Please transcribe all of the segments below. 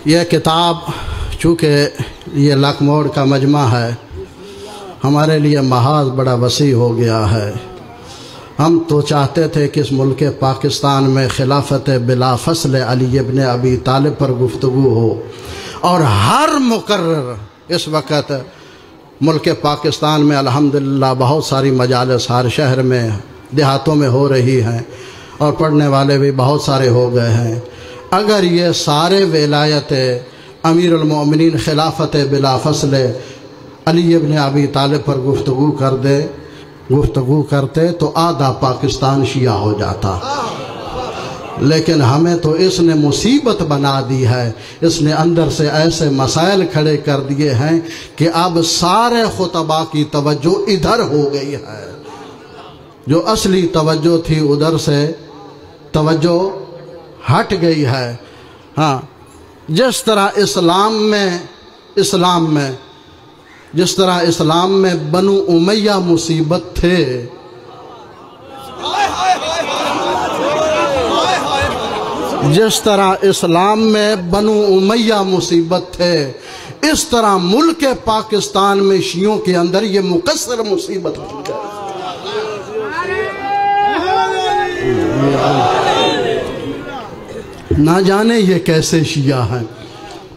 یہ کتاب چونکہ یہ لکموڑ کا مجمع ہے، ہمارے لیے محاذ بڑا وسیع ہو گیا ہے۔ ہم تو چاہتے تھے کہ اس ملک پاکستان میں خلافت بلا فصل علی ابن ابی طالب پر گفتگو ہو، اور ہر مقرر اس وقت ملک پاکستان میں الحمدللہ بہت ساری مجالس ہر شہر میں دیہاتوں میں ہو رہی ہیں، اور پڑھنے والے بھی بہت سارے ہو گئے ہیں۔ اگر یہ سارے ولایت امیر المؤمنین خلافت بلا فصل علی ابن ابی طالب پر گفتگو کرتے تو آدھا پاکستان شیعہ ہو جاتا، لیکن ہمیں تو اس نے مصیبت بنا دی ہے، اس نے اندر سے ایسے مسائل کھڑے کر دیے ہیں کہ اب سارے خطباء کی توجہ ادھر ہو گئی ہے، جو اصلی توجہ تھی ادھر سے توجہ ہٹ گئی ہے۔ ہاں، جس طرح اسلام میں بنو امیہ مصیبت تھے، جس طرح اسلام میں بنو امیہ مصیبت تھے، اس طرح ملک پاکستان میں شیعوں کے اندر یہ مقصر مصیبت بن گئی۔ نہ جانے یہ کیسے شیعہ ہیں،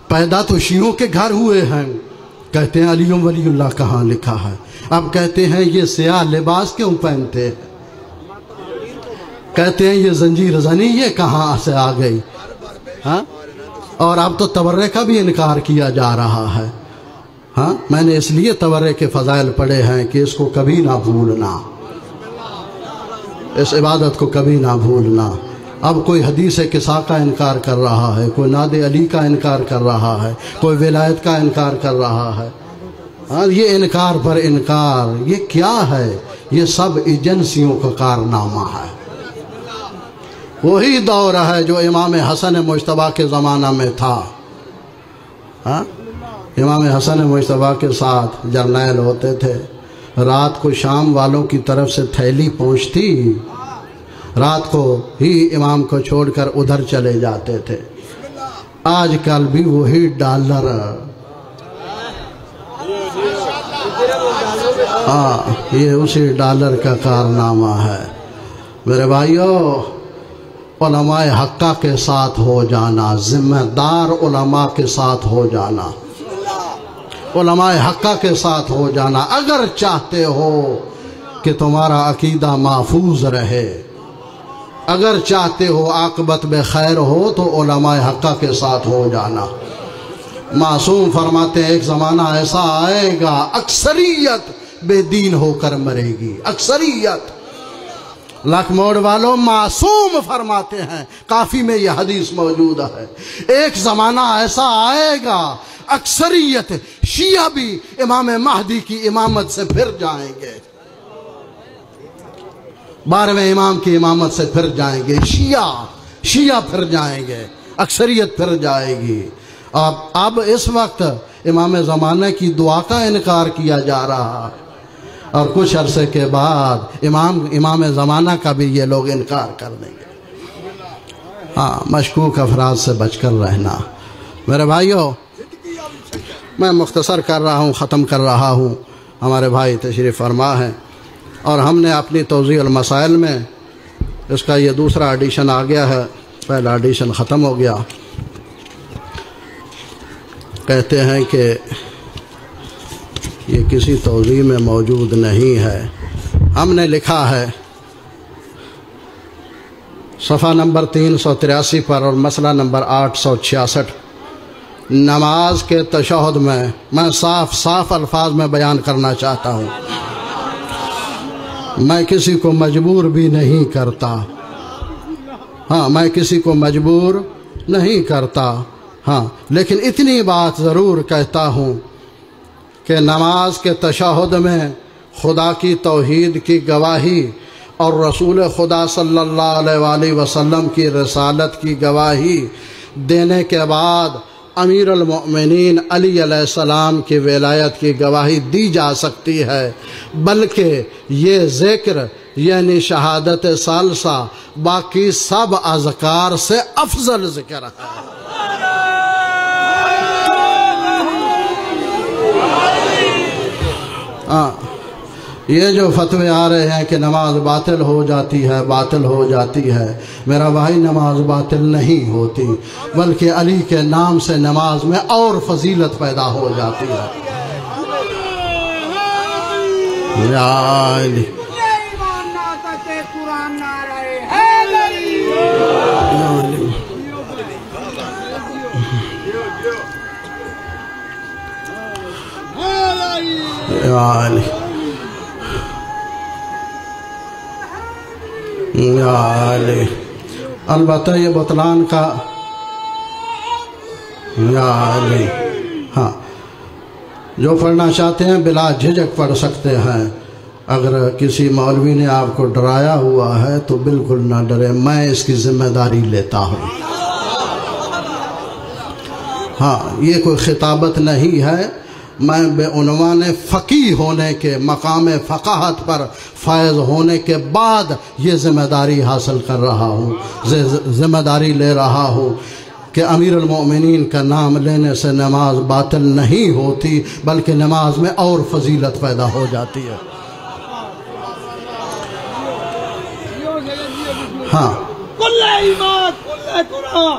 پیدا تو شیعوں کے گھر ہوئے ہیں۔ کہتے ہیں علی ولی اللہ کہاں لکھا ہے، اب کہتے ہیں یہ سیاہ لباس کیوں پہنتے ہیں، کہتے ہیں یہ زنجیر زنی یہ کہاں سے آ گئی، ہاں، اور اب تو تبرے کا بھی انکار کیا جا رہا ہے۔ ہاں، میں نے اس لیے تبرے کے فضائل پڑھے ہیں کہ اس کو کبھی نہ بھولنا، اس عبادت کو کبھی نہ بھولنا۔ اب کوئی حدیث قصہ کا انکار کر رہا ہے، کوئی ناد علی کا انکار کر رہا ہے، کوئی ولایت کا انکار کر رہا ہے۔ ہاں، یہ انکار پر انکار، یہ کیا ہے؟ یہ سب ایجنسیوں کا کارنامہ ہے۔ وہی دور ہے جو امام حسن مجتبیٰ کے زمانہ میں تھا۔ ہاں، امام حسن مجتبیٰ کے ساتھ جرنیل ہوتے تھے، رات کو شام والوں کی طرف سے تھیلی پہنچتی، رات کو ہی امام کو چھوڑ کر ادھر چلے جاتے تھے۔ آج کل بھی وہی ڈالر، یہ اسی ڈالر کا کارنامہ ہے۔ میرے بھائیو، علماء حقہ کے ساتھ ہو جانا، ذمہ دار علماء کے ساتھ ہو جانا، علماء حقہ کے ساتھ ہو جانا۔ اگر چاہتے ہو کہ تمہارا عقیدہ محفوظ رہے، اگر چاہتے ہو عاقبت بخیر ہو، تو علماء حقہ کے ساتھ ہو جانا۔ معصوم فرماتے ہیں ایک زمانہ ایسا آئے گا اکثریت بے دین ہو کر مرے گی، اکثریت۔ لکموڑ والوں، معصوم فرماتے ہیں، کافی میں یہ حدیث موجود ہے، ایک زمانہ ایسا آئے گا اکثریت شیعہ بھی امام مہدی کی امامت سے پھر جائیں گے، 12ویں امام کی امامت سے پھر جائیں گے، شیعہ پھر جائیں گے، اکثریت پھر جائے گی۔ اب اس وقت امام زمانہ کی دعا کا انکار کیا جا رہا ہے، اور کچھ عرصے کے بعد امام زمانہ کا بھی یہ لوگ انکار کر دیں گے۔ ہاں، مشکوک افراد سے بچ کر رہنا۔ میرے بھائیوں، میں مختصر کر رہا ہوں، ختم کر رہا ہوں، ہمارے بھائی تشریف فرما ہیں، اور ہم نے اپنی توضیح المسائل میں اس کا یہ دوسرا ایڈیشن آ گیا ہے، پہلا ایڈیشن ختم ہو گیا۔ کہتے ہیں کہ یہ کسی توضیح میں موجود نہیں ہے۔ ہم نے لکھا ہے صفحہ نمبر 383 پر اور مسئلہ نمبر 866، نماز کے تشہد میں صاف الفاظ میں بیان کرنا چاہتا ہوں، میں کسی کو مجبور بھی نہیں کرتا، ہاں، میں کسی کو مجبور نہیں کرتا، ہاں، لیکن اتنی بات ضرور کہتا ہوں کہ نماز کے تشہد میں خدا کی توحید کی گواہی اور رسول خدا صلی اللہ علیہ وآلہ وسلم کی رسالت کی گواہی دینے کے بعد امیر المؤمنین علی علیہ السلام کی ولایت کی گواہی دی جا سکتی ہے، بلکہ یہ ذکر یعنی شہادت ثالثہ باقی سب اذکار سے افضل ذکر ہے۔ یہ جو فتوے آ رہے ہیں کہ نماز باطل ہو جاتی ہے، باطل ہو جاتی ہے، میرا بھائی نماز باطل نہیں ہوتی، بلکہ علی کے نام سے نماز میں اور فضیلت پیدا ہو جاتی ہے۔ یا علی یا علی یا علی۔ البتہ یہ بطلان کا یا علی، ہاں جو پڑھنا چاہتے ہیں بلا جھجک پڑھ سکتے ہیں۔ اگر کسی مولوی نے آپ کو ڈرایا ہوا ہے تو بالکل نہ ڈرے، میں اس کی ذمہ داری لیتا ہوں۔ ہاں یہ کوئی خطابت نہیں ہے، میں بے عنوان فقیہ ہونے کے مقام فقاہت پر فائز ہونے کے بعد یہ ذمہ داری حاصل کر رہا ہوں، ذمہ داری لے رہا ہوں کہ امیر المؤمنین کا نام لینے سے نماز باطل نہیں ہوتی، بلکہ نماز میں اور فضیلت پیدا ہو جاتی ہے۔ ہاں کل ایمان کل قرآن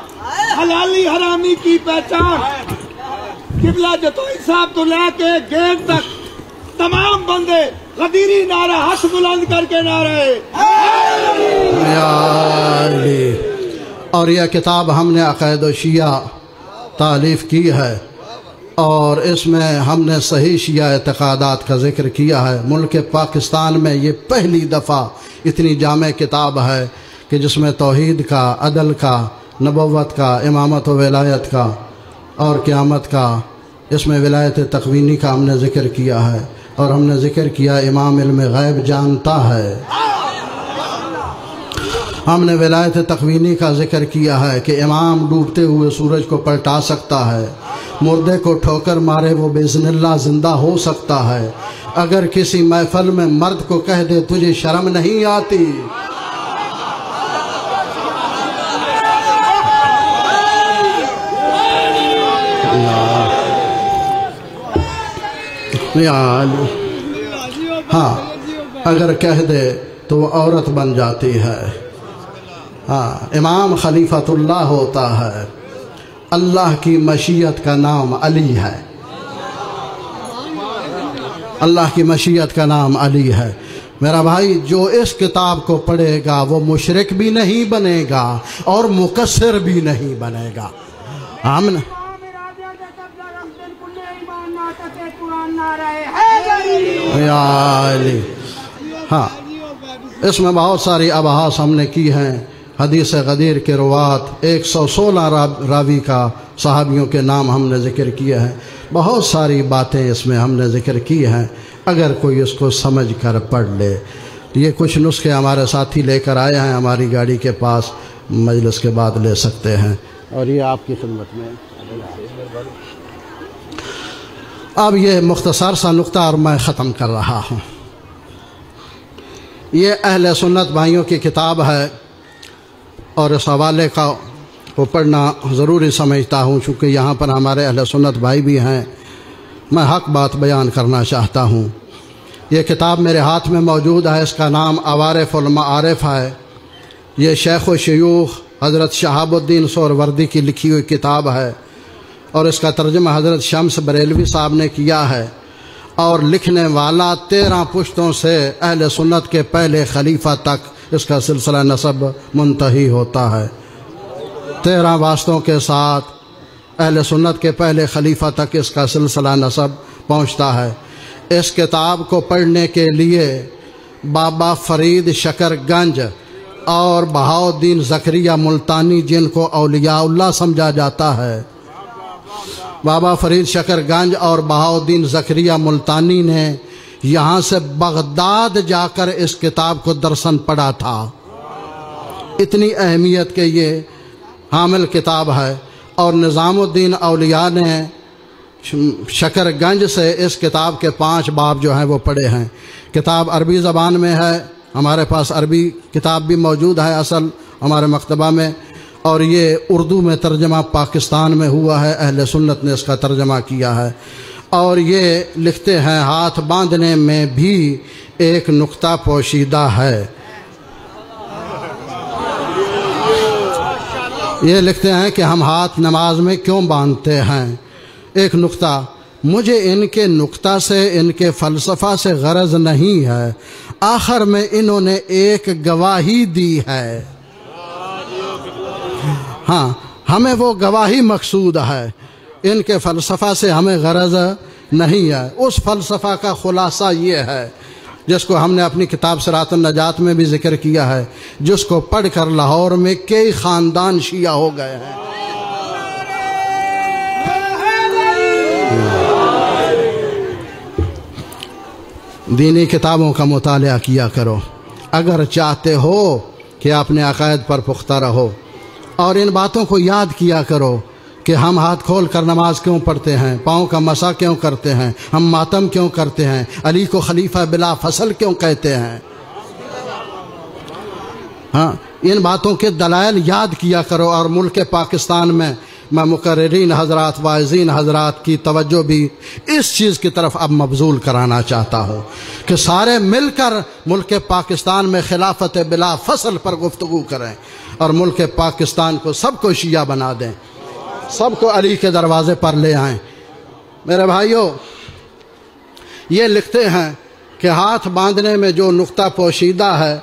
حلالی حرامی کی پہچان، قبلہ جتوئی صاحب تو لے کے گیٹ تک تمام بندے غدیری نعرہ ہاتھ بلند کر کے نعرہ یا علی۔ اور یہ کتاب ہم نے عقائد و شیعہ تالیف کی ہے، اور اس میں ہم نے صحیح شیعہ اعتقادات کا ذکر کیا ہے۔ ملک پاکستان میں یہ پہلی دفعہ اتنی جامع کتاب ہے کہ جس میں توحید کا، عدل کا، نبوت کا، امامت و ولایت کا اور قیامت کا، اس میں ولایت تقوینی کا ہم نے ذکر کیا ہے، اور ہم نے ذکر کیا امام علم غیب جانتا ہے۔ ہم نے ولایت تقوینی کا ذکر کیا ہے کہ امام ڈوبتے ہوئے سورج کو پلٹا سکتا ہے، مردے کو ٹھوکر مارے وہ باذن اللہ زندہ ہو سکتا ہے، اگر کسی محفل میں مرد کو کہہ دے تجھے شرم نہیں آتی، ہاں اگر کہہ دے تو وہ عورت بن جاتی ہے۔ ہاں امام خلیفۃ اللہ ہوتا ہے، اللہ کی مشیت کا نام علی ہے، اللہ کی مشیت کا نام علی ہے۔ میرا بھائی جو اس کتاب کو پڑھے گا وہ مشرک بھی نہیں بنے گا اور مقصر بھی نہیں بنے گا۔ آمین۔ یا علی۔ ہاں اس میں بہت ساری ابحاث ہم نے کی ہیں، حدیث غدیر کے روات 116 راوی کا صحابیوں کے نام ہم نے ذکر کیے ہیں، بہت ساری باتیں اس میں ہم نے ذکر کی ہیں، اگر کوئی اس کو سمجھ کر پڑھ لے۔ یہ کچھ نسخے ہمارے ساتھی لے کر آئے ہیں ہماری گاڑی کے پاس، مجلس کے بعد لے سکتے ہیں، اور یہ آپ کی خدمت میں۔ اب یہ مختصر سا نقطہ اور میں ختم کر رہا ہوں۔ یہ اہل سنت بھائیوں کی کتاب ہے، اور اس حوالے کو پڑھنا ضروری سمجھتا ہوں، چونکہ یہاں پر ہمارے اہل سنت بھائی بھی ہیں، میں حق بات بیان کرنا چاہتا ہوں۔ یہ کتاب میرے ہاتھ میں موجود ہے، اس کا نام عوارف المعارف ہے۔ یہ شیخ و شیوخ حضرت شہاب الدین سہروردی کی لکھی ہوئی کتاب ہے، اور اس کا ترجمہ حضرت شمس بریلوی صاحب نے کیا ہے، اور لکھنے والا 13 پشتوں سے اہل سنت کے پہلے خلیفہ تک اس کا سلسلہ نسب منتہی ہوتا ہے۔ 13 واسطوں کے ساتھ اہل سنت کے پہلے خلیفہ تک اس کا سلسلہ نسب پہنچتا ہے۔ اس کتاب کو پڑھنے کے لیے بابا فرید شکر گنج اور بہاؤالدین زکریہ ملتانی، جن کو اولیاء اللہ سمجھا جاتا ہے، بابا فرید شکر گنج اور بہاؤالدین زکریہ ملتانی نے یہاں سے بغداد جا کر اس کتاب کو درسن پڑھا تھا۔ اتنی اہمیت کے یہ حامل کتاب ہے، اور نظام الدین اولیاء نے شکر گنج سے اس کتاب کے 5 باب جو ہیں وہ پڑھے ہیں۔ کتاب عربی زبان میں ہے، ہمارے پاس عربی کتاب بھی موجود ہے اصل ہمارے مکتبہ میں، اور یہ اردو میں ترجمہ پاکستان میں ہوا ہے، اہل سنت نے اس کا ترجمہ کیا ہے، اور یہ لکھتے ہیں ہاتھ باندھنے میں بھی ایک نقطہ پوشیدہ ہے. یہ لکھتے ہیں کہ ہم ہاتھ نماز میں کیوں باندھتے ہیں. ایک نقطہ، مجھے ان کے نقطہ سے، ان کے فلسفہ سے غرض نہیں ہے، آخر میں انہوں نے ایک گواہی دی ہے. ہاں، ہمیں وہ گواہی مقصود ہے، ان کے فلسفہ سے ہمیں غرض نہیں ہے. اس فلسفہ کا خلاصہ یہ ہے جس کو ہم نے اپنی کتاب صراط النجات میں بھی ذکر کیا ہے، جس کو پڑھ کر لاہور میں کئی خاندان شیعہ ہو گئے ہیں. دینی کتابوں کا مطالعہ کیا کرو اگر چاہتے ہو کہ اپنے عقائد پر پختہ رہو، اور ان باتوں کو یاد کیا کرو کہ ہم ہاتھ کھول کر نماز کیوں پڑھتے ہیں، پاؤں کا مسح کیوں کرتے ہیں، ہم ماتم کیوں کرتے ہیں، علی کو خلیفہ بلا فصل کیوں کہتے ہیں. ہاں، ان باتوں کے دلائل یاد کیا کرو. اور ملک پاکستان میں مقررین حضرات، واعظین حضرات کی توجہ بھی اس چیز کی طرف اب مبذول کرانا چاہتا ہوں کہ سارے مل کر ملک پاکستان میں خلافت بلا فصل پر گفتگو کریں اور ملک پاکستان کو سب کو شیعہ بنا دیں، سب کو علی کے دروازے پر لے آئیں. میرے بھائیوں، یہ لکھتے ہیں کہ ہاتھ باندھنے میں جو نقطہ پوشیدہ ہے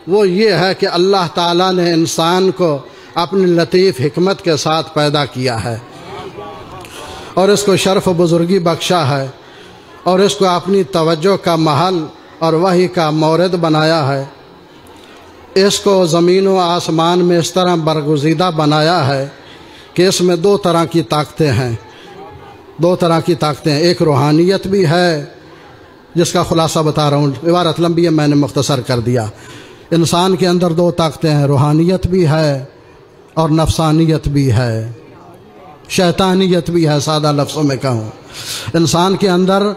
وہ یہ ہے کہ اللہ تعالیٰ نے انسان کو اپنی لطیف حکمت کے ساتھ پیدا کیا ہے اور اس کو شرف و بزرگی بخشا ہے اور اس کو اپنی توجہ کا محل اور وحی کا مورد بنایا ہے. اس کو زمین و آسمان میں اس طرح برگزیدہ بنایا ہے کہ اس میں دو طرح کی طاقتیں ہیں. ایک روحانیت بھی ہے جس کا خلاصہ بتا رہا ہوں، عبارت لمبی ہے میں نے مختصر کر دیا. انسان کے اندر دو طاقتیں ہیں، روحانیت بھی ہے اور نفسانیت بھی ہے، شیطانیت بھی ہے. سادہ لفظوں میں کہوں، انسان کے اندر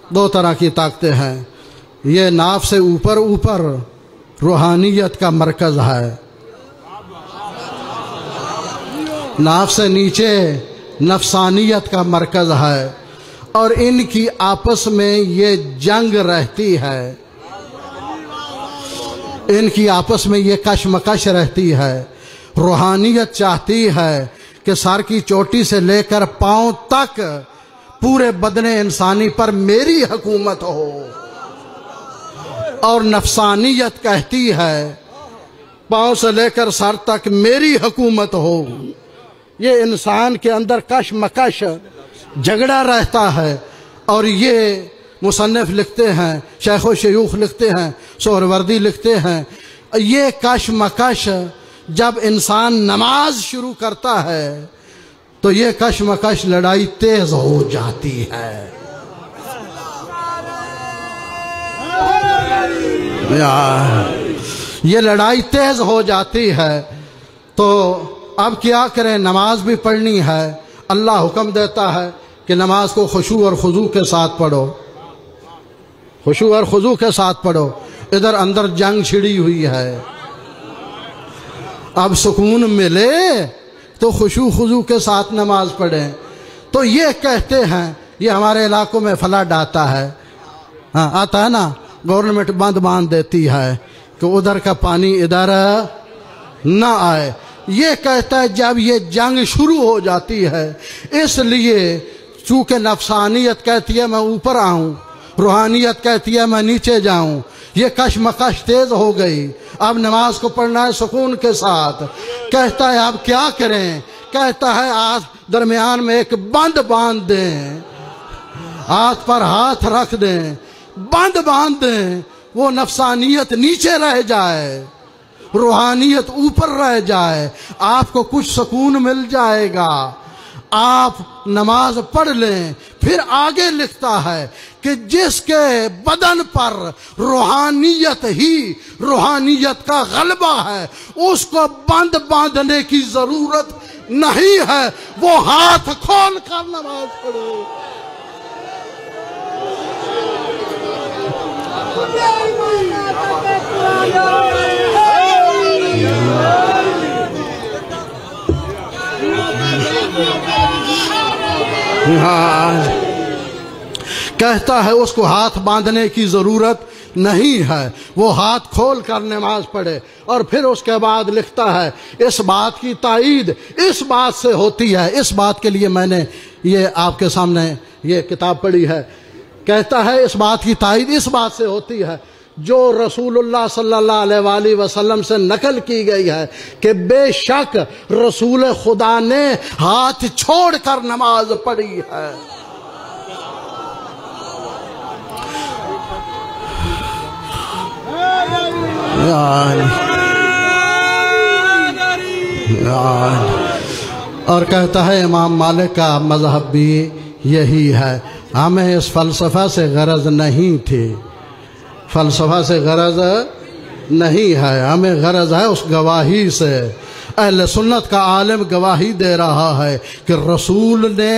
دو طرح کی طاقتیں ہیں. یہ ناف سے اوپر روحانیت کا مرکز ہے، ناف سے نیچے نفسانیت کا مرکز ہے، اور ان کی آپس میں یہ جنگ رہتی ہے، ان کی آپس میں یہ کشمکش رہتی ہے. روحانیت چاہتی ہے کہ سر کی چوٹی سے لے کر پاؤں تک پورے بدن انسانی پر میری حکومت ہو، اور نفسانیت کہتی ہے پاؤں سے لے کر سر تک میری حکومت ہو. یہ انسان کے اندر کشمکش جھگڑا رہتا ہے، اور یہ مصنف لکھتے ہیں، شیخ و شیوخ لکھتے ہیں، سہروردی لکھتے ہیں، یہ کشمکش جب انسان نماز شروع کرتا ہے تو یہ کشمکش لڑائی تیز ہو جاتی ہے. یہ لڑائی تیز ہو جاتی ہے. تو اب کیا کریں، نماز بھی پڑھنی ہے. اللہ حکم دیتا ہے کہ نماز کو خشوع اور خضوع کے ساتھ پڑھو، خشوع اور خضوع کے ساتھ پڑھو. ادھر اندر جنگ چھڑی ہوئی ہے. اب سکون ملے تو خشوع خضوع کے ساتھ نماز پڑھیں. تو یہ کہتے ہیں، یہ ہمارے علاقوں میں فلڈ آتا ہے، ہاں آتا ہے نا، گورنمنٹ باندھ دیتی ہے کہ ادھر کا پانی ادھر نہ آئے. یہ کہتا ہے جب یہ جنگ شروع ہو جاتی ہے، اس لیے چونکہ نفسانیت کہتی ہے میں اوپر آؤں، روحانیت کہتی ہے میں نیچے جاؤں، یہ کشمکش تیز ہو گئی. اب نماز کو پڑھنا ہے سکون کے ساتھ. کہتا ہے اب کیا کریں، کہتا ہے درمیان میں ایک بند باندھ دیں، ہاتھ پر ہاتھ رکھ دیں، بند باندھ دیں، وہ نفسانیت نیچے رہ جائے، روحانیت اوپر رہ جائے، آپ کو کچھ سکون مل جائے گا. آپ نماز پڑھ لیں. پھر آگے لکھتا ہے کہ جس کے بدن پر روحانیت کا غلبہ ہے اس کو بند باندھنے کی ضرورت نہیں ہے، وہ ہاتھ کھول کر نماز پڑھے. کہتا ہے اس کو ہاتھ باندھنے کی ضرورت نہیں ہے، وہ ہاتھ کھول کر نماز پڑھے، اور پھر اس کے بعد لکھتا ہے اس بات کی تائید اس بات سے ہوتی ہے، اس بات کے لیے میں نے یہ آپ کے سامنے یہ کتاب پڑھی ہے، کہتا ہے اس بات کی تائید اس بات سے ہوتی ہے جو رسول اللہ صلی اللہ علیہ وآلہ وسلم سے نقل کی گئی ہے کہ بے شک رسول خدا نے ہاتھ چھوڑ کر نماز پڑھی ہے۔ اور کہتا ہے امام مالک کا مذہب بھی یہی ہے، ہمیں اس فلسفہ سے غرض نہیں تھی، فلسفہ سے غرض نہیں ہے، ہمیں غرض ہے اس گواہی سے۔ اہل سنت کا عالم گواہی دے رہا ہے کہ رسول نے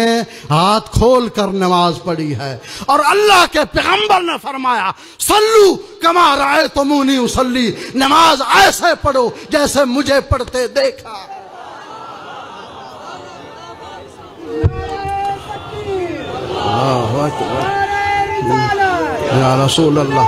ہاتھ کھول کر نماز پڑھی ہے، اور اللہ کے پیغمبر نے فرمایا صلو کما رأیتمونی اصلی، نماز ایسے پڑھو جیسے مجھے پڑھتے دیکھا۔ یا رسول اللہ،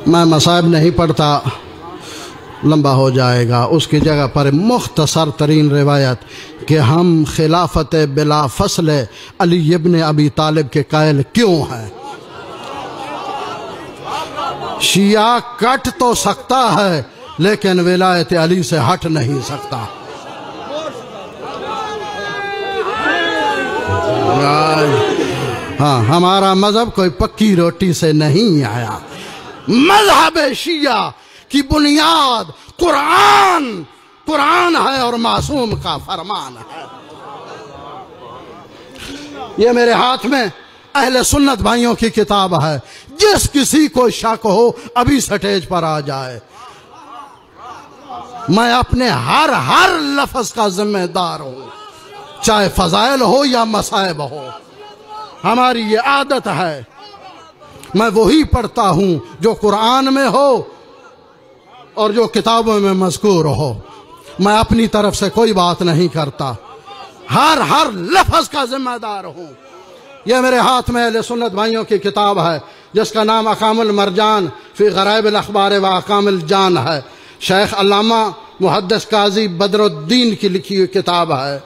میں مصائب نہیں پڑھتا، لمبا ہو جائے گا، اس کی جگہ پر مختصر ترین روایت کہ ہم خلافت بلا فصل علی ابن ابی طالب کے قائل کیوں ہیں۔ شیعہ کٹ تو سکتا ہے لیکن ولایت علی سے ہٹ نہیں سکتا۔ ہاں، ہمارا مذہب کوئی پکی روٹی سے نہیں آیا، مذہب شیعہ کی بنیاد قرآن ہے اور معصوم کا فرمان ہے۔ یہ میرے ہاتھ میں اہل سنت بھائیوں کی کتاب ہے، جس کسی کو شک ہو ابھی سٹیج پر آ جائے، میں اپنے ہر لفظ کا ذمہ دار ہوں، چاہے فضائل ہو یا مصائب ہو، ہماری یہ عادت ہے، میں وہی پڑھتا ہوں جو قرآن میں ہو اور جو کتابوں میں مذکور ہو، میں اپنی طرف سے کوئی بات نہیں کرتا، ہر لفظ کا ذمہ دار ہوں۔ یہ میرے ہاتھ میں اہل سنت بھائیوں کی کتاب ہے جس کا نام احکام المرجان فی غرائب الاخبار و احکام الجان ہے، شیخ علامہ محدث قاضی بدر الدین کی لکھی ہوئی کتاب ہے،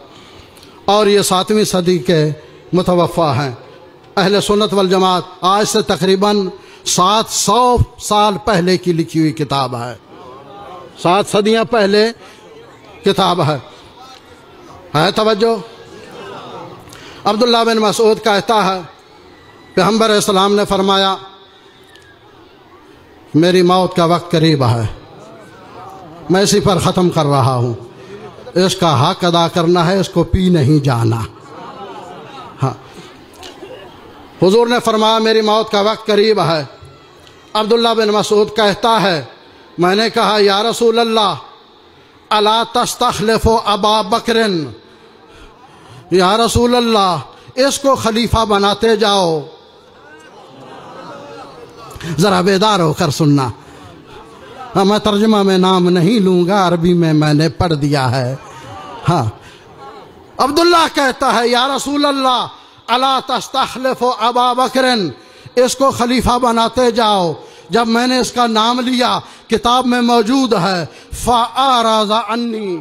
اور یہ 7ویں صدی کے متوفا ہیں۔ اہل سنت والجماعت آج سے تقریباً 700 سال پہلے کی لکھی ہوئی کتاب ہے، 7 صدیاں پہلے کتاب ہے توجہ۔ عبداللہ بن مسعود کہتا ہے پیغمبر اسلام نے فرمایا میری موت کا وقت قریب ہے، میں اسی پر ختم کر رہا ہوں، اس کا حق ادا کرنا ہے، اس کو پی نہیں جانا۔ ہاں، حضور نے فرمایا میری موت کا وقت قریب ہے۔ عبداللہ بن مسعود کہتا ہے میں نے کہا یا رسول اللہ الا تستخلف ابا بکر، یا رسول اللہ اس کو خلیفہ بناتے جاؤ۔ ذرا بیدار ہو کر سننا، میں ترجمہ میں نام نہیں لوں گا، عربی میں نے پڑھ دیا ہے۔ ہاں، عبداللہ کہتا ہے یا رسول اللہ الا تستخلف ابا بکر، اس کو خلیفہ بناتے جاؤ۔ جب میں نے اس کا نام لیا، کتاب میں موجود ہے فَأَعْرَضَ عَنِّي،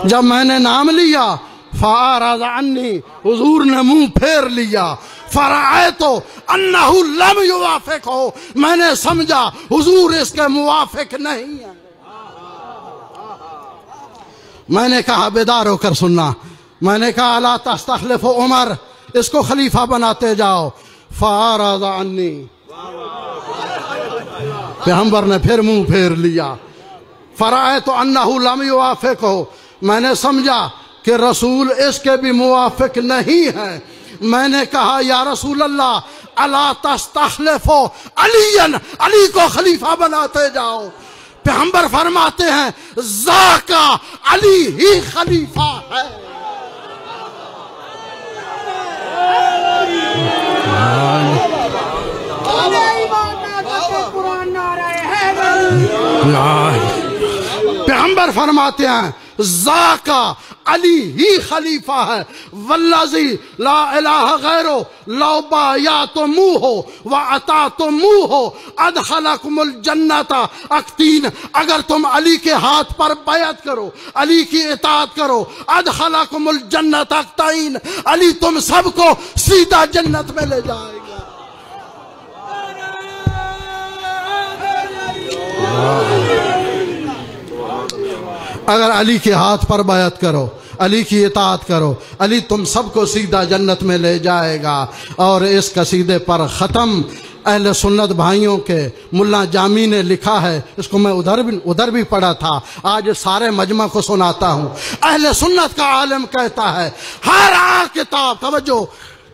جب میں نے نام لیا فَأَعْرَضَ عَنِّي، حضور نے منہ پھیر لیا۔ فَرَأَيْتُ أَنَّهُ لَمْ يُوَافِقْهُ، میں نے سمجھا حضور اس کے موافق نہیں ہیں۔ میں نے کہا بیدار ہو کر سننا، میں نے کہا الا تستخلف عمر، اس کو خلیفہ بناتے جاؤ۔ فَأَعْرَضَ عَنِّي، پیغمبر نے پھر منہ پھیر لیا۔ فَرَأَيْتُ أَنَّهُ لَمْ يُوَافِقْهُ، میں نے سمجھا کہ رسول اس کے بھی موافق نہیں ہیں۔ میں نے کہا یا رسول اللہ الا تستخلف علی، علی کو خلیفہ بناتے جاؤ۔ پیغمبر فرماتے ہیں ذاکا علی ہی خلیفہ ہے۔ پیغمبر فرماتے ہیں ذاکا علی ہی خلیفہ ہے، والذی لا الہ غیرہ لو بایعتموہ واطعتموہ ادخلکم الجنۃ اکتین، اگر تم علی کے ہاتھ پر بیعت کرو، علی کی اطاعت کرو، ادخلکم الجنۃ اکتین، علی تم سب کو سیدھا جنت میں لے جائے گا۔ اگر علی کے ہاتھ پر بیعت کرو، علی کی اطاعت کرو، علی تم سب کو سیدھا جنت میں لے جائے گا۔ اور اس قصیدے پر ختم اہل سنت بھائیوں کے ملا جامی نے لکھا ہے، اس کو میں ادھر بھی پڑھا تھا، آج سارے مجمع کو سناتا ہوں۔ اہل سنت کا عالم کہتا ہے ہر کتاب، توجہ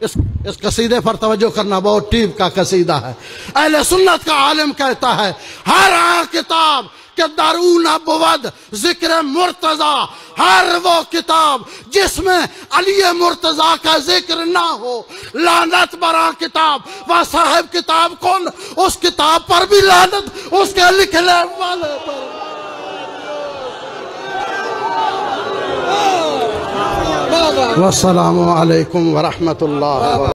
اس قصیدے پر توجہ کرنا، بہت ٹیپ کا قصیدہ ہے۔ اہل سنت کا عالم کہتا ہے ہر کتاب کہ درون بود ذکر مرتضی، ہر وہ کتاب جس میں علی مرتضی کا ذکر نہ ہو، لعنت برا کتاب و صاحب کتاب کن، اس کتاب پر بھی لعنت اس کے لکھنے والے پر۔ والسلام علیکم ورحمۃ اللہ۔